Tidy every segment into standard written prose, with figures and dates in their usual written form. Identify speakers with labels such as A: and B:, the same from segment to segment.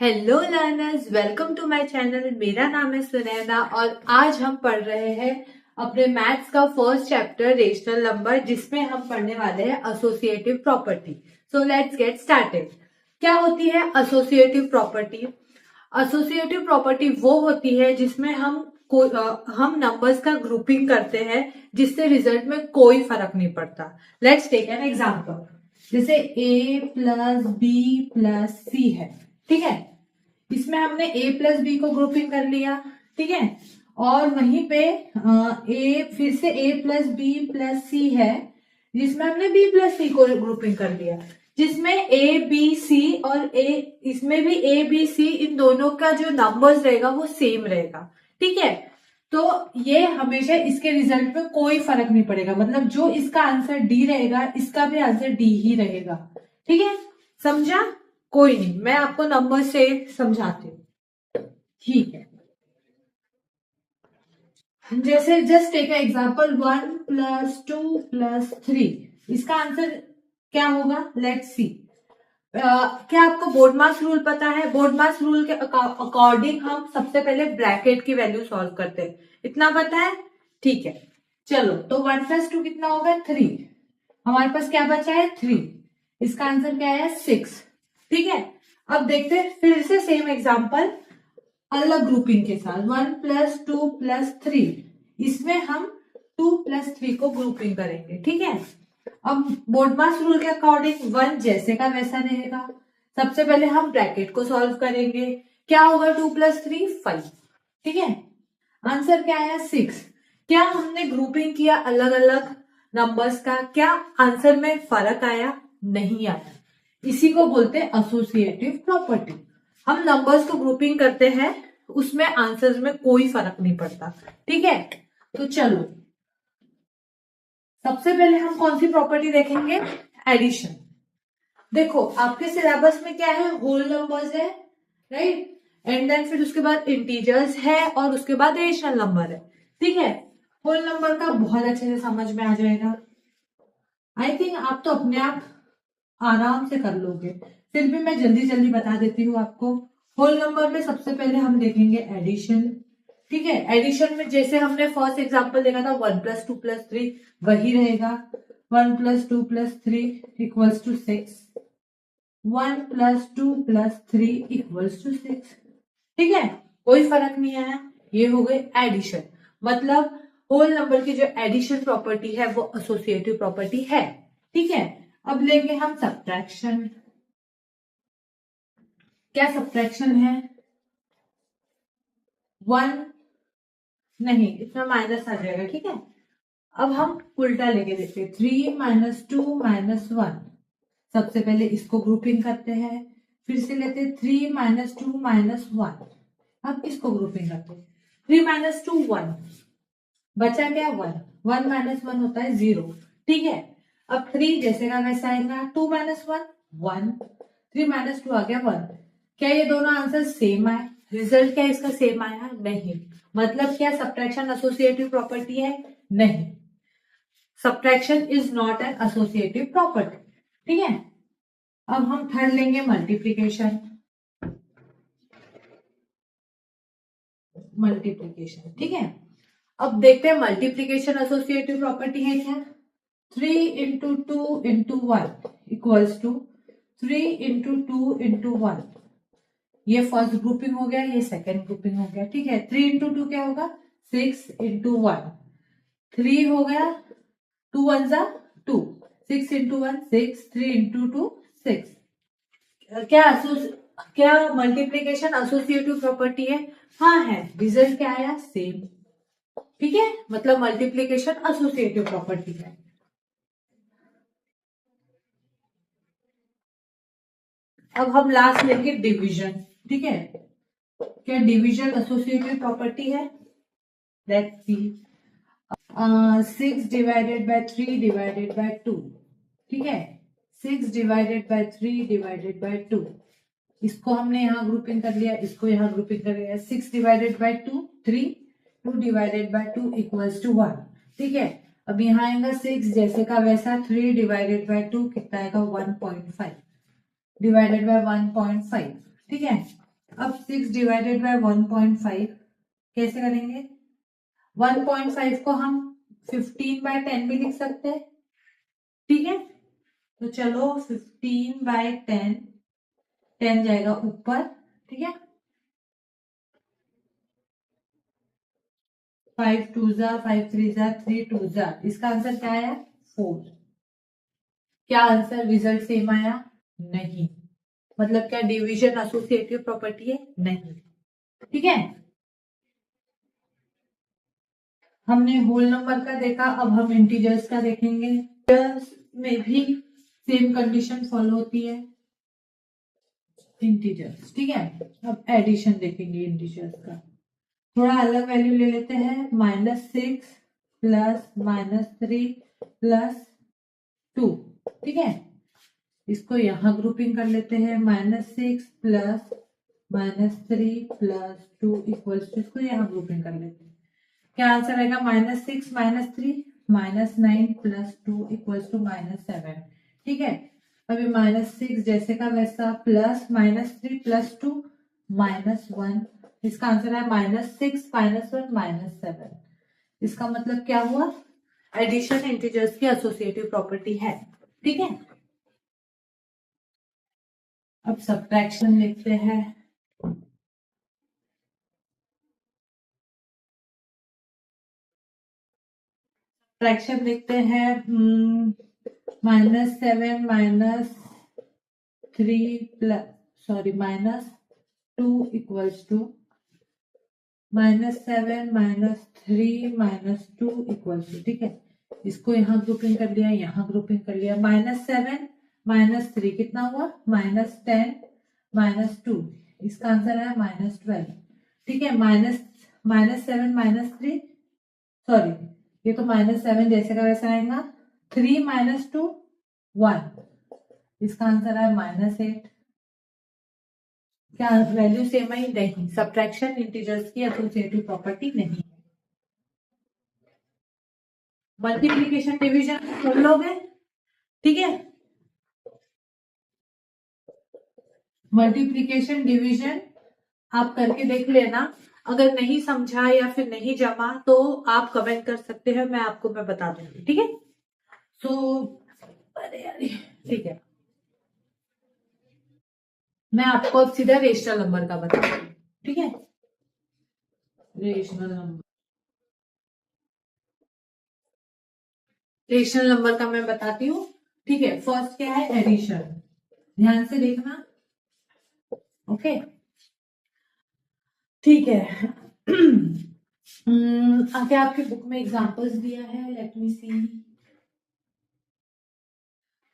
A: Hello learners, welcome to my channel. मेरा नाम है सुनैना और आज हम पढ़ रहे हैं अपने मैथ्स का फर्स्ट चैप्टर रेशनल नंबर, जिसमें हम पढ़ने वाले हैं associative property. So let's get started. क्या होती है एसोसिएटिव प्रॉपर्टी? एसोसिएटिव प्रॉपर्टी वो होती है जिसमें हम नंबर्स का ग्रुपिंग करते हैं जिससे रिजल्ट में कोई फर्क नहीं पड़ता। Let's take an example. जैसे a plus B plus C है, ठीक है। इसमें हमने a प्लस बी को ग्रुपिंग कर लिया, ठीक है। और वहीं पे फिर से a plus B plus C है जिसमें हमने b प्लस सी को ग्रुपिंग कर लिया, जिसमें a b c और इसमें भी a b c इन दोनों का जो नंबर्स रहेगा वो सेम रहेगा, ठीक है। तो ये हमेशा इसके रिजल्ट में कोई फर्क नहीं पड़ेगा, मतलब जो इसका आंसर डी रहेगा इसका भी आंसर डी ही रहेगा, ठीक है। समझा? कोई नहीं, मैं आपको नंबर से समझाती हूँ, ठीक है। जैसे just take example 1 plus 2 plus 3, इसका आंसर क्या होगा? Let's see. क्या आपको बोर्डमास रूल पता है? बोर्डमास रूल के अकॉर्डिंग हम सबसे पहले ब्रैकेट की वैल्यू सॉल्व करते हैं, इतना पता है? ठीक है, चलो। तो 1 प्लस 2 कितना होगा? 3। हमारे पास क्या बचा है? 3। इसका आंसर क्या है? 6, ठीक है। अब देखते हैं फिर से सेम एग्जांपल अलग ग्रुपिंग के साथ। 1 प्लस 2 प्लस 3, इसमें हम 2 प्लस 3 को ग्रुपिंग करेंगे, ठीक है। अब बोर्डमास रूल के अकॉर्डिंग 1 जैसे का वैसा रहेगा। सबसे पहले हम ब्रैकेट को सॉल्व करेंगे। क्या होगा? 2 प्लस 3 5, ठीक है। आंसर क्या आया? 6। क्या हमने ग्रुपिंग किया अलग अलग नंबर्स का? क्या आंसर में फर्क आया? नहीं आया। इसी को बोलते हैं एसोसिएटिव प्रॉपर्टी। हम नंबर्स को ग्रुपिंग करते हैं, उसमें आंसर्स में कोई फर्क नहीं पड़ता, ठीक है। तो चलो, सबसे पहले हम कौन सी प्रॉपर्टी देखेंगे? एडिशन। देखो, आपके सिलेबस में क्या है? होल नंबर्स है, राइट। एंड देन फिर उसके बाद इंटीजर्स है और उसके बाद रेशनल नंबर है, ठीक है। होल नंबर का बहुत अच्छे से समझ में आ जाएगा। आई थिंक आप तो अपने आप आराम से कर लोगे, फिर भी मैं जल्दी जल्दी बता देती हूँ आपको। होल नंबर में सबसे पहले हम देखेंगे एडिशन, ठीक है। एडिशन में जैसे हमने फर्स्ट एग्जांपल देखा था 1 प्लस 2 प्लस 3, वही रहेगा। 1 plus 2 plus 3 equals to 6। 1 plus 2 plus 3 equals to 6, ठीक है। कोई फर्क नहीं आया। ये हो गई एडिशन, मतलब होल नंबर की जो एडिशन प्रॉपर्टी है वो एसोसिएटिव प्रॉपर्टी है, ठीक है। अब लेंगे हम सब्ट्रैक्शन। क्या सब्ट्रैक्शन है? 1 नहीं, इसमें माइनस आ जाएगा, ठीक है। अब हम उल्टा लेके देखते हैं। 3 माइनस 2 माइनस 1, सबसे पहले इसको ग्रुपिंग करते हैं। फिर से लेते हैं 3 माइनस 2 माइनस 1, अब इसको ग्रुपिंग करते हैं। 3 माइनस 2 1, बचा क्या? 1। 1 माइनस 1 होता है 0, ठीक है। अब 3 जैसे का वैसा आएगा। 2 माइनस 1 1, 3 माइनस 2 आ गया 1। क्या ये दोनों आंसर सेम आए? रिजल्ट क्या इसका सेम आया? नहीं। मतलब क्या सब्ट्रैक्शन एसोसिएटिव प्रॉपर्टी है? नहीं, subtraction is not an associative property, ठीक है। अब हम थर्ड लेंगे मल्टीप्लीकेशन। मल्टीप्लीकेशन, ठीक है। अब देखते हैं मल्टीप्लीकेशन एसोसिएटिव प्रॉपर्टी है क्या? 3 into 2 into 1 equals to 3 into 2 into 1। ये फर्स्ट ग्रुपिंग हो गया, ये सेकेंड ग्रुपिंग हो गया, ठीक है। 3 इंटू 2 क्या होगा? 6 इंटू 1, 3 हो गया। 2 1 जा 2, 6 इंटू 1 6, 3 इंटू 2 6। क्या मल्टीप्लीकेशन एसोसिएटिव प्रॉपर्टी है? हाँ है। रिजल्ट क्या आया? सेम, ठीक है। मतलब मल्टीप्लीकेशन एसोसिएटिव प्रॉपर्टी है। अब हम लास्ट लेंगे डिवीजन, ठीक है। क्या डिवीजन एसोसिएटिव प्रॉपर्टी है? Let's see. 6 divided bye 3 divided by 2, ठीक है। 6 डिवाइडेड बाय 3 डिवाइडेड बाय 2, इसको हमने यहाँ ग्रुपिंग कर लिया, इसको यहाँ ग्रुपिंग कर लिया। 6 divided by 2 3, 2 divided by 2 equals to 1, ठीक है। अब यहाँ आएगा 6 जैसे का वैसा। 3 डिवाइडेड बाय 2 कितना आएगा? 1.5 डिवाइडेड बाय 1.5, ठीक है। अब 6 डिवाइडेड बाय 1.5 कैसे करेंगे? 1.5 को हम 15/10 भी लिख सकते हैं, ठीक है। तो चलो 15/10, 10 जाएगा ऊपर, ठीक है। 5 2 जा, 5 3 जा, 3 2 जा, इसका आंसर क्या आया? 4। क्या आंसर रिजल्ट सेम आया? नहीं। मतलब क्या डिवीजन एसोसिएटिव प्रॉपर्टी है? नहीं, ठीक है। हमने होल नंबर का देखा, अब हम इंटीजर्स का देखेंगे। इंटीजर्स में भी सेम कंडीशन फॉलो होती है, इंटीजर्स, ठीक है। अब एडिशन देखेंगे इंटीजर्स का, थोड़ा अलग वैल्यू ले लेते हैं। -6 प्लस -3 प्लस 2, ठीक है। इसको यहां ग्रुपिंग कर लेते हैं, -6 प्लस -3 प्लस 2 इक्वल्स टू, इसको यहां ग्रुपिंग कर लेते हैं। क्या आंसर आएगा? -6 -3 -9 प्लस 2 इक्वल्स टू -7, ठीक है। अभी -6 जैसे का वैसा, प्लस -3 प्लस 2 -1, इसका आंसर है -6 -1 -7। इसका मतलब क्या हुआ? एडिशन इंटीजर्स की एसोसिएटिव प्रॉपर्टी है, ठीक है। अब सब्ट्रैक्शन लिखते हैं। फ्रैक्शन लिखते हैं, -7 -3 plus, sorry, -2 equals to -7 -3 -2 equals to, ठीक है। इसको यहाँ ग्रुपिंग कर लिया, यहाँ ग्रुपिंग कर लिया। -7 -3 कितना हुआ? -10 -2, इसका आंसर है -12, ठीक है। -7 -3, सॉरी, ये तो -7 जैसे का वैसा आएगा। 3 -2 1, इसका आंसर है -8। क्या वैल्यू सेम आई? नहीं। सब्ट्रैक्शन इंटीजर्स की एसोसिएटिव प्रॉपर्टी नहीं। मल्टीप्लीकेशन डिवीजन कर लोगे, ठीक है। मल्टीप्लीकेशन डिवीजन आप करके देख लेना। अगर नहीं समझा या फिर नहीं जमा तो आप कमेंट कर सकते हैं, मैं बता दूंगी, ठीक है। सो अरे अरे, ठीक है। मैं आपको अब सीधा रेशनल नंबर का बताऊंगी, ठीक है। रेशनल नंबर, रेशनल नंबर का मैं बताती हूँ, ठीक है। फर्स्ट क्या है? एडिशन, ध्यान से देखना, ओके, ठीक है। आगे आपकी बुक में एग्जांपल्स दिया है, लेट मी सी।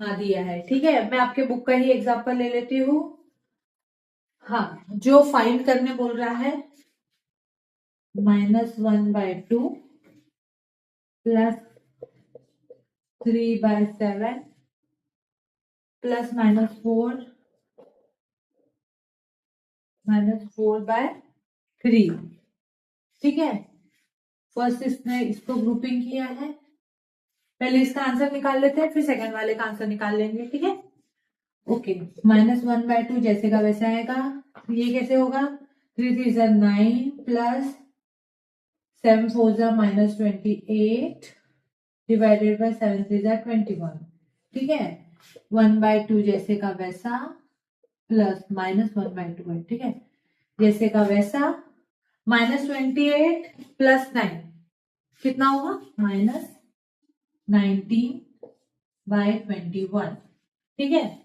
A: हाँ, दिया है, ठीक है। मैं आपके बुक का ही एग्जांपल ले लेती हूँ। हाँ, जो फाइंड करने बोल रहा है, -1/2 प्लस 3/7 प्लस -4/3, ठीक है। फर्स्ट इसने इसको ग्रुपिंग किया है, पहले इसका आंसर निकाल लेते हैं, फिर सेकंड वाले का आंसर निकाल लेंगे, ठीक है। ओके, -1/2 जैसे का वैसे आएगा। ये कैसे होगा? 3 3 जा 9 प्लस 7 4 जा -28 डिवाइडेड बाय 7 3 जा 21, ठीक है। 1/2 जैसे का वैसा प्लस -1/2 है, ठीक है, जैसे का वैसा। -28 प्लस 9 कितना होगा? -19/21, ठीक है।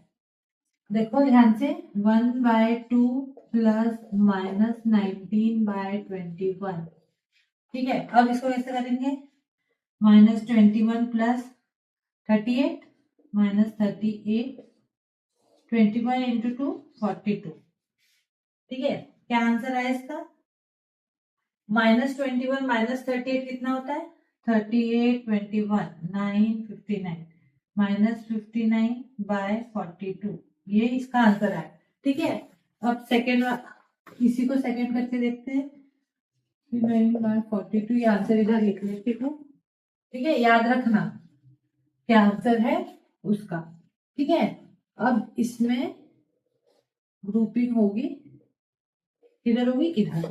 A: देखो ध्यान से, 1/2 प्लस -19/21, ठीक है। अब इसको कैसे करेंगे? -21 प्लस 38 -38, 21 इंटू 2 42, ठीक है। क्या आंसर आया इसका? -21 -38 कितना होता है? 38 21 9 59 -59/42, ये इसका आंसर है, ठीक है। अब सेकेंड, इसी को सेकेंड करके देखते हैं। 59/42, ये आंसर इधर लिख लेती हूँ, ठीक है। याद रखना क्या आंसर है उसका, ठीक है। अब इसमें ग्रुपिंग होगी, किधर होगी, इधर।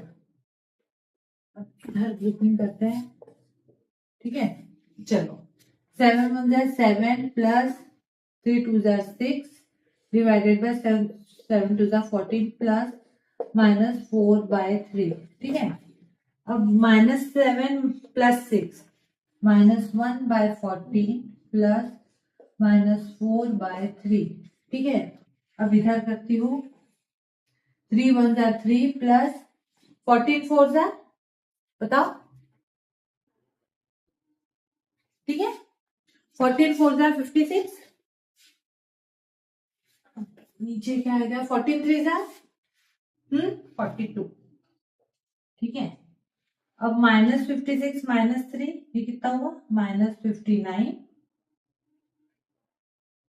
A: अब इधर ग्रुपिंग करते हैं, ठीक है। चलो 7 1 जा 7 प्लस 3 2 जा 6 डिवाइडेड बाय 7 2 जा 14 प्लस -4/3, ठीक है। अब -7 प्लस 6 -1/14 प्लस -4/3, ठीक है। अब इधर करती हूँ, 3 1 जा 3 प्लस 14 4 जा, बताओ, ठीक है। 14 4 जा 56, नीचे क्या आएगा, 14 3 जा 42, ठीक है। अब -56 -3 ये कितना हुआ, -59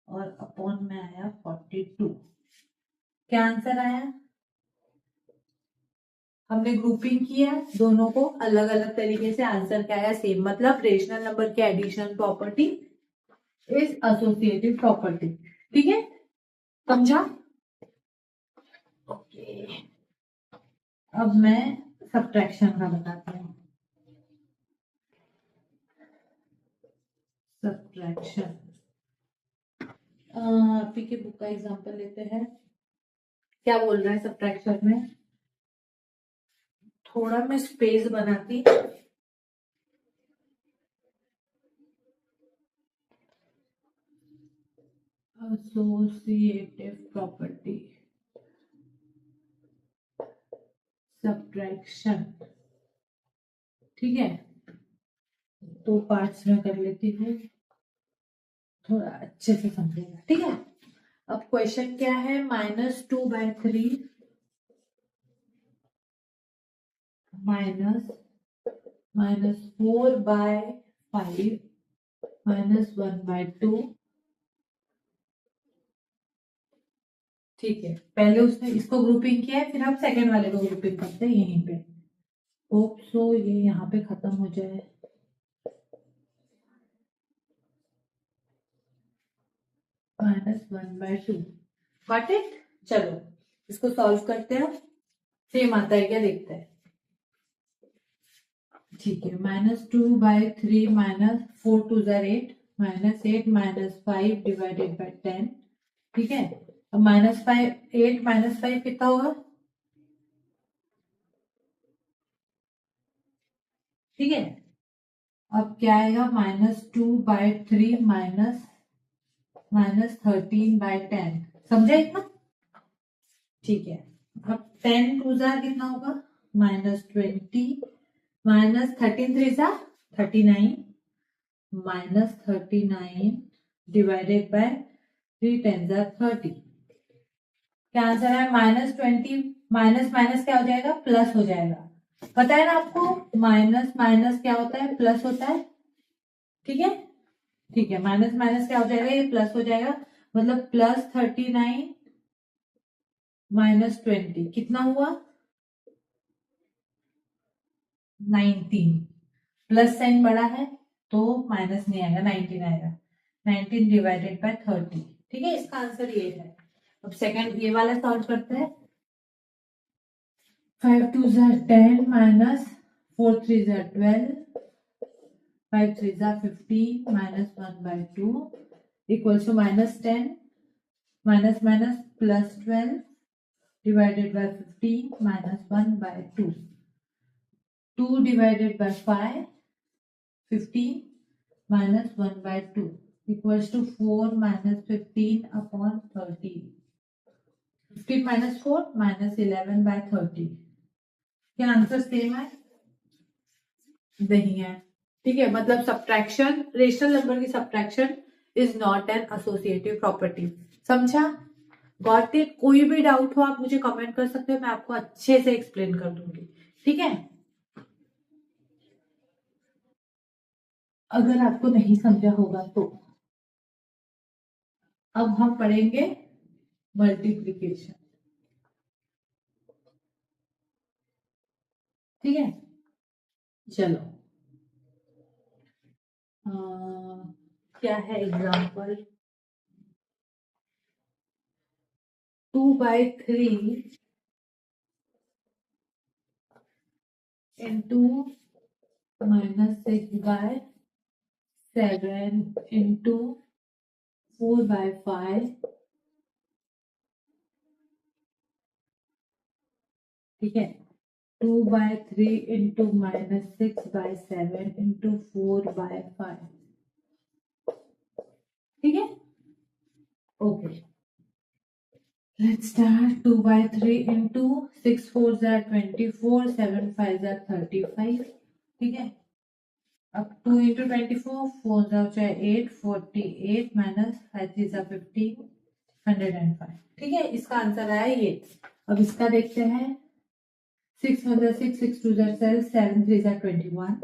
A: और अपॉन में आया 42। क्या आंसर आया, हमने ग्रुपिंग किया दोनों को अलग अलग तरीके से, आंसर क्या आया, सेम। मतलब रेशनल नंबर की addition property is associative property, ठीक है, समझा। ओके, अब मैं सब्ट्रैक्शन का बताती हूँ। सब्ट्रैक्शन, आप ही के बुक का एग्जांपल लेते हैं। क्या बोल रहा है सब्ट्रैक्शन में, थोड़ा मैं स्पेस बनाती, एसोसिएटिव प्रॉपर्टी सब्ट्रैक्शन, ठीक है। तो पार्ट्स में कर लेती हूँ, थोड़ा अच्छे से समझेगा, ठीक है। अब क्वेश्चन क्या है, -2/3 -4/5 -1/2, ठीक है। पहले उसने इसको ग्रुपिंग किया है, फिर हम सेकंड वाले को ग्रुपिंग करते हैं यहीं पे। होप सो ये यहाँ पे खत्म हो जाए। -1/2, गॉट इट। चलो इसको सॉल्व करते हैं, सेम आता है क्या देखते हैं, ठीक है। -2/3 -4 2 8 -8 -5 डिवाइडेड बाय 10, ठीक है। अब -5 8 -5 कितना होगा, ठीक है। अब क्या आएगा, -2/3 -13/10, समझा इतना, ठीक है। अब 10 2 कितना होगा, -20 -13 3 39 -39 डिवाइडेड बाय 3 10 30। क्या आंसर है, -20 माइनस माइनस क्या हो जाएगा, प्लस हो जाएगा। पता है ना आपको, माइनस माइनस क्या होता है, प्लस होता है, ठीक है। ठीक है, माइनस माइनस क्या हो जाएगा, ये प्लस हो जाएगा। मतलब +39 -20 कितना हुआ, 19। प्लस साइन बड़ा है तो माइनस नहीं आएगा, 19 आएगा। 19 डिवाइडेड बाय 30, ठीक है, इसका आंसर ये है। अब सेकंड ये वाला सॉल्व करते हैं। 5 2 10 -4 3 12 5 3 15 -1/2 equals to -10 minus minus plus 12 divided by 15 minus 1/2. 2 divided by 5, 15 minus 1/2 equals to 4 minus 15 upon 30. 15 minus 4 minus 11/30. क्या आंसर सेम है, नहीं है, ठीक है। मतलब सब्ट्रैक्शन, रेशनल नंबर की subtraction is not an associative property, समझा, गॉट इट। कोई भी डाउट हो आप मुझे कमेंट कर सकते हो, मैं आपको अच्छे से एक्सप्लेन कर दूंगी, ठीक है। अगर आपको नहीं समझा होगा तो अब हम पढ़ेंगे मल्टीप्लिकेशन, ठीक है। चलो क्या है एग्जाम्पल, 2/3 इंटू -6/7 इंटू 4/5, ठीक है, 2/3 इंटू -6/7 इंटू 4/5, ठीक है। Okay, let's start. 2/3 इंटू 6 4 24, 7 5 35, ठीक है। अब 2 इंटू 24, 4 8, 48 माइनस 5 3 15, 105, ठीक है। इसका आंसर आया ये। अब इसका देखते हैं। 6 1 6, 6 2 12, 7 3 21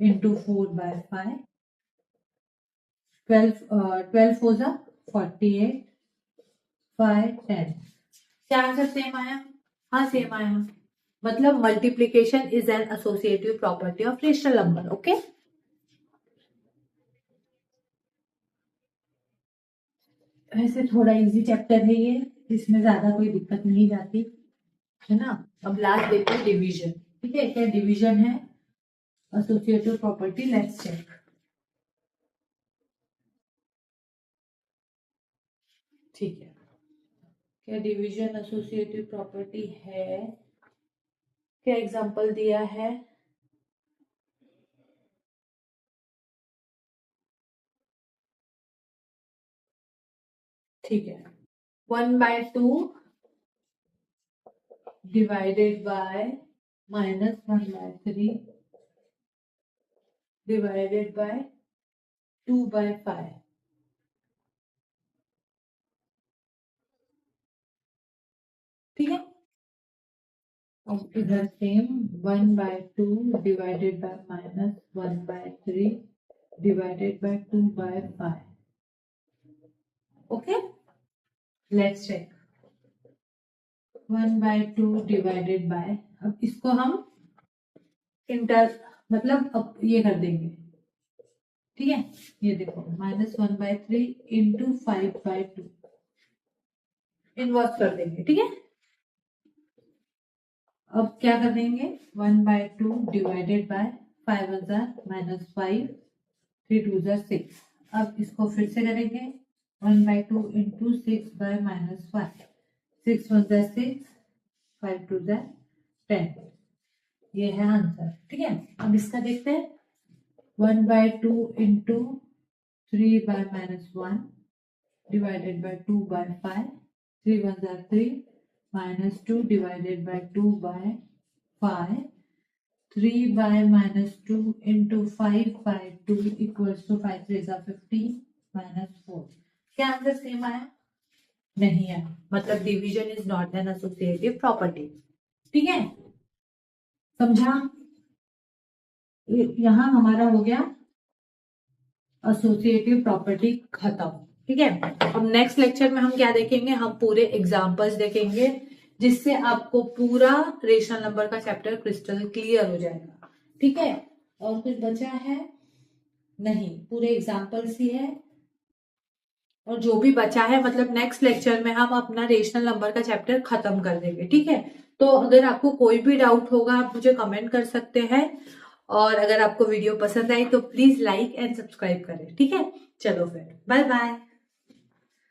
A: इंटू 4/5, 12 4 48, 5 10। क्या आंसर सेम आया? हाँ सेम आया। मतलब multiplication is an associative property of rational number. Okay, वैसे थोड़ा इजी चैप्टर है ये, इसमें ज्यादा कोई दिक्कत नहीं जाती है ना। अब लास्ट देखते हैं डिवीजन, ठीक है। क्या डिवीजन है एसोसिएटिव प्रॉपर्टी? Let's check. ठीक है, क्या डिवीजन एसोसिएटिव प्रॉपर्टी है? क्या एग्जांपल दिया है? ठीक है, 1/2 डिवाइडेड बाय -1/3 डिवाइडेड बाय 2/5, ठीक है। और इधर same 1/2 divided by -1/3 divided by 2/5। Okay, let's check. 1/2 divided by, अब इसको हम इंटर मतलब अब ये कर देंगे, ठीक है। ये देखो -1/3 इंटू 5/2 इनवर्स कर देंगे, ठीक है। अब क्या कर देंगे? 1/2 डिवाइडेड बाय 5 -5, 3 2 6। अब इसको फिर से करेंगे 1/2 इंटू 6/-5, 6 1 6, 5 2 10। ये है आंसर, ठीक है। अब इसका देखते हैं। 1/2 into 3/-1 divided by 2/5, 3 1 3, -2 divided by 2/5, 3/-2 into 5/2 equals to 5 3 15, -4। क्या आंसर सेम आया? नहीं है, मतलब division is not an associative property, ठीक है। समझा? यहां हमारा हो गया एसोसिएटिव प्रॉपर्टी खत्म, ठीक है। अब नेक्स्ट लेक्चर में हम क्या देखेंगे? हम पूरे एग्जांपल्स देखेंगे, जिससे आपको पूरा रेशनल नंबर का चैप्टर क्रिस्टल क्लियर हो जाएगा, ठीक है। और कुछ बचा है? नहीं, पूरे एग्जांपल्स ही है। और जो भी बचा है, मतलब नेक्स्ट लेक्चर में हम अपना रेशनल नंबर का चैप्टर खत्म कर देंगे, ठीक है। तो अगर आपको कोई भी डाउट होगा, आप मुझे कमेंट कर सकते हैं। और अगर आपको वीडियो पसंद आई तो प्लीज लाइक एंड सब्सक्राइब करें, ठीक है। चलो फिर, बाय बाय।